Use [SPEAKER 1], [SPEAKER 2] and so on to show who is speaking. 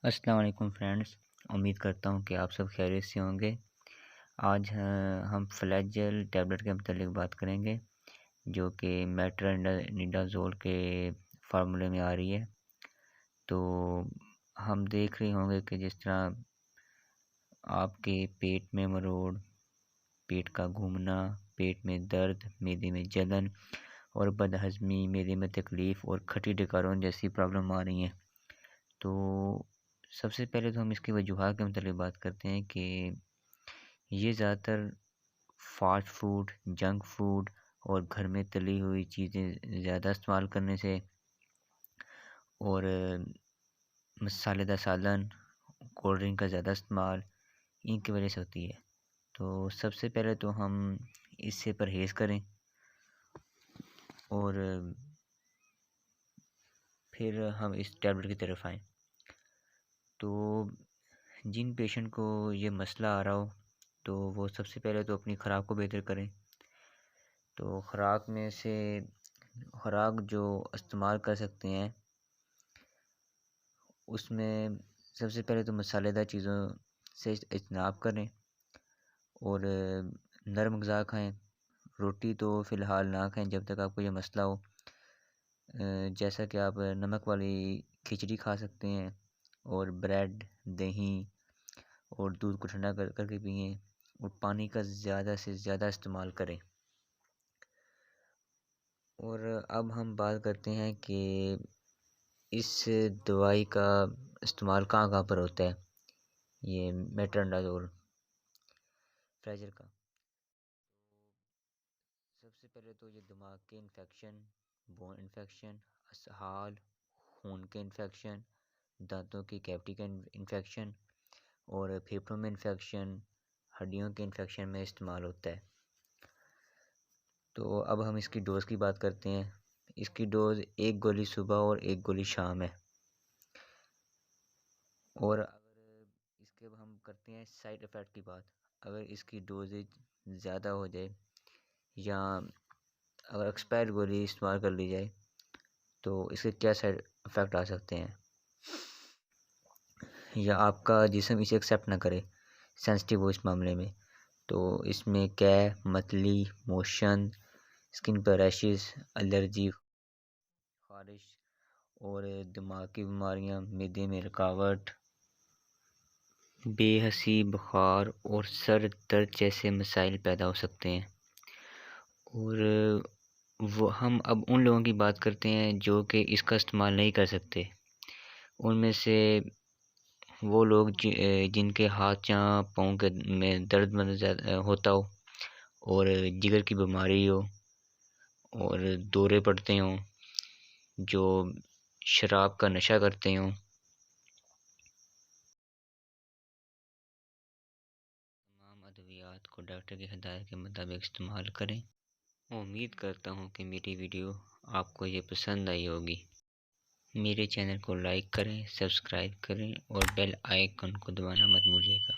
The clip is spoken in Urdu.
[SPEAKER 1] السلام علیکم فرینڈز، امید کرتا ہوں کہ آپ سب خیریت سے ہوں گے۔ آج ہم فلیجل ٹیبلٹ کے متعلق بات کریں گے جو کہ میٹرونیڈازول کے فارمولے میں آ رہی ہے۔ تو ہم دیکھ رہے ہوں گے کہ جس طرح آپ کے پیٹ میں مروڑ، پیٹ کا گھومنا، پیٹ میں درد، معدے میں جلن اور بدہضمی، معدے میں تکلیف اور کھٹی ڈکارون جیسی پرابلم آ رہی ہیں۔ تو سب سے پہلے تو ہم اس کی وجوہات کے متعلق بات کرتے ہیں کہ یہ زیادہ تر فاسٹ فوڈ، جنک فوڈ اور گھر میں تلی ہوئی چیزیں زیادہ استعمال کرنے سے اور مسالے دار سالن، کولڈ ڈرنک کا زیادہ استعمال، ان کی وجہ سے ہوتی ہے۔ تو سب سے پہلے تو ہم اس سے پرہیز کریں اور پھر ہم اس ٹیبلٹ کی طرف آئیں۔ تو جن پیشنٹ کو یہ مسئلہ آ رہا ہو تو وہ سب سے پہلے تو اپنی خوراک کو بہتر کریں۔ تو خوراک میں سے خوراک جو استعمال کر سکتے ہیں اس میں سب سے پہلے تو مسالے دار چیزوں سے اجتناب کریں اور نرم غذا کھائیں۔ روٹی تو فی الحال نہ کھائیں جب تک آپ کو یہ مسئلہ ہو۔ جیسا کہ آپ نمک والی کھچڑی کھا سکتے ہیں اور بریڈ، دہی اور دودھ کو ٹھنڈا کر کے پئیں اور پانی کا زیادہ سے زیادہ استعمال کریں۔ اور اب ہم بات کرتے ہیں کہ اس دوائی کا استعمال کہاں کہاں پر ہوتا ہے، یہ میٹرونیڈازول فلیجل کا۔ سب سے پہلے تو یہ دماغ کے انفیکشن، بون انفیکشن، اسہال، خون کے انفیکشن، دانتوں کی کیوٹی کا انفیکشن اور پھیپھڑوں میں انفیکشن، ہڈیوں کے انفیکشن میں استعمال ہوتا ہے۔ تو اب ہم اس کی ڈوز کی بات کرتے ہیں۔ اس کی ڈوز 1 گولی صبح اور 1 گولی شام ہے۔ اور اگر اس کے ہم کرتے ہیں سائیڈ افیکٹ کی بات، اگر اس کی ڈوزیج زیادہ ہو جائے یا اگر ایکسپائر گولی استعمال کر لی جائے تو اس کے کیا سائیڈ افیکٹ آ سکتے ہیں، یا آپ کا جسم اسے ایکسیپٹ نہ کرے، سینسٹیو ہو اس معاملے میں، تو اس میں متلی، موشن، اسکن پر ریشز، الرجی، خارش اور دماغ کی بیماریاں، معدے میں رکاوٹ، بے حسی، بخار اور سر درد جیسے مسائل پیدا ہو سکتے ہیں۔ اور وہ ہم اب ان لوگوں کی بات کرتے ہیں جو کہ اس کا استعمال نہیں کر سکتے۔ ان میں سے وہ لوگ جن کے ہاتھ یا پاؤں کے میں درد ہوتا ہو اور جگر کی بیماری ہو اور دورے پڑتے ہوں، جو شراب کا نشہ کرتے ہوں، تمام ادویات کو ڈاکٹر کی ہدایت کے مطابق استعمال کریں۔ امید کرتا ہوں کہ میری ویڈیو آپ کو یہ پسند آئی ہوگی۔ میرے چینل کو لائک کریں، سبسکرائب کریں اور بیل آئیکن کو دبانا مت بھولیے گا۔